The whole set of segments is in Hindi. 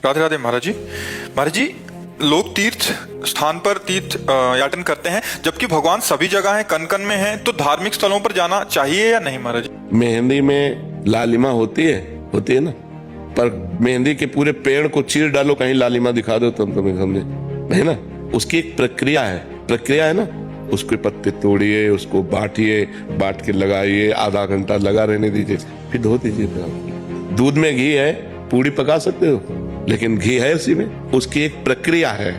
राधे राधे महाराज जी। महाराज जी, लोग तीर्थ स्थान पर तीर्थ याटन करते हैं, जबकि भगवान सभी जगह हैं, कन कन में हैं, तो धार्मिक स्थलों पर जाना चाहिए या नहीं महाराज जी? मेहंदी में लालिमा होती है ना, पर मेहंदी के पूरे पेड़ को चीर डालो, कहीं लालिमा दिखा दो तुम तुम्हें समझे है ना। उसकी एक प्रक्रिया है ना। उसके पत्ते तोड़िए, उसको बांटिए, बांट के लगाइए, आधा घंटा लगा रहने दीजिए, फिर धो दीजिए। दूध में घी है, पूड़ी पका सकते हो, लेकिन घी है उसी में। उसकी एक प्रक्रिया है,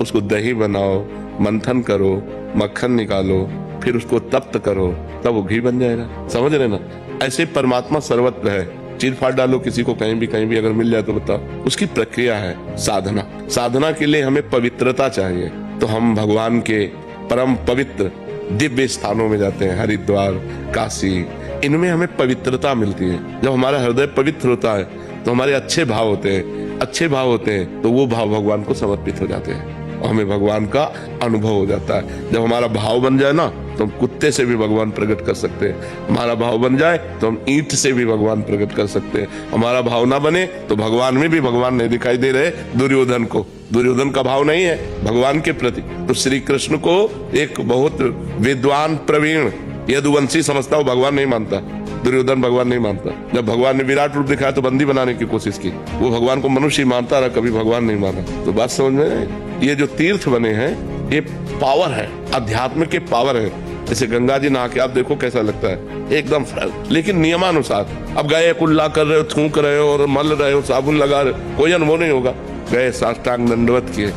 उसको दही बनाओ, मंथन करो, मक्खन निकालो, फिर उसको तप्त करो, तब वो घी बन जाएगा। समझ रहे ना। ऐसे परमात्मा सर्वत्र है। चीर फाड़ डालो किसी को कहीं भी अगर मिल जाए तो बताओ। उसकी प्रक्रिया है साधना के लिए हमें पवित्रता चाहिए। तो हम भगवान के परम पवित्र दिव्य स्थानों में जाते हैं, हरिद्वार, काशी। इनमें हमें पवित्रता मिलती है। जब हमारा हृदय पवित्र होता है तो हमारे अच्छे भाव होते हैं तो वो भाव भगवान को समर्पित हो जाते हैं और हमें भगवान का अनुभव हो जाता है। जब हमारा भाव बन जाए ना, तो हम कुत्ते से भी भगवान प्रकट कर सकते हैं। हमारा भाव बन जाए तो हम ईंट से भी भगवान प्रकट कर सकते हैं। हमारा भाव ना बने तो भगवान में भी भगवान नहीं दिखाई दे रहे। दुर्योधन का भाव नहीं है भगवान के प्रति। तो श्री कृष्ण को एक बहुत विद्वान प्रवीण यदुवंशी समझता, वो भगवान नहीं मानता। दुर्योधन भगवान नहीं मानता। जब भगवान ने विराट रूप दिखाया तो बंदी बनाने की कोशिश की। वो भगवान को मनुष्य ही मानता रहा, कभी भगवान नहीं माना। तो बात समझ में। ये जो तीर्थ बने हैं, ये पावर है, अध्यात्म के पावर है। जैसे गंगा जी नहा के आप देखो कैसा लगता है, एकदम फ्रेश, लेकिन नियमानुसार। अब गए कुल्ला कर रहे हो, थूक रहे हो और मल रहे हो, साबुन लगा रहे हो, कोई अनुभव नहीं होगा। गए साष्टांग दंडवत किए,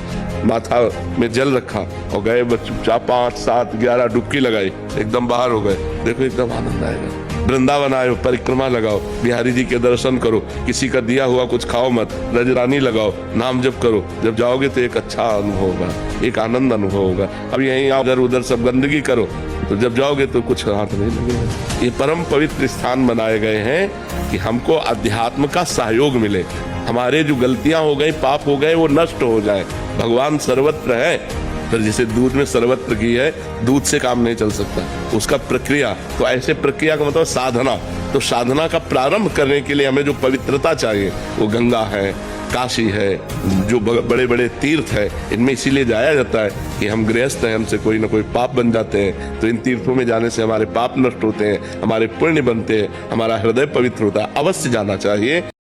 माथा में जल रखा और गए चुपचाप 5, 7, 11 डुबकी लगाई, एकदम बाहर हो गए। देखो एकदम आनंद आएगा। वृंदावन आए, परिक्रमा लगाओ, बिहारी जी के दर्शन करो, किसी का दिया हुआ कुछ खाओ मत, रजरानी लगाओ, नाम जप करो। जब जाओगे तो एक अच्छा अनुभव होगा, एक आनंद अनुभव होगा। अब यहीं आप इधर उधर सब गंदगी करो, तो जब जाओगे तो कुछ हाथ नहीं लगेगा। ये परम पवित्र स्थान बनाए गए हैं कि हमको अध्यात्म का सहयोग मिले, हमारे जो गलतियां हो गई, पाप हो गए, वो नष्ट हो जाए। भगवान सर्वत्र है। तो जैसे दूध में सर्वत्र घी है, दूध से काम नहीं चल सकता, उसका प्रक्रिया। तो ऐसे प्रक्रिया का मतलब साधना। तो साधना का प्रारंभ करने के लिए हमें जो पवित्रता चाहिए, वो गंगा है, काशी है, जो बड़े बड़े तीर्थ है। इनमें इसीलिए जाया जाता है कि हम गृहस्थ हैं, हमसे कोई ना कोई पाप बन जाते हैं। तो इन तीर्थों में जाने से हमारे पाप नष्ट होते हैं, हमारे पुण्य बनते हैं, हमारा हृदय पवित्र होता है। अवश्य जाना चाहिए।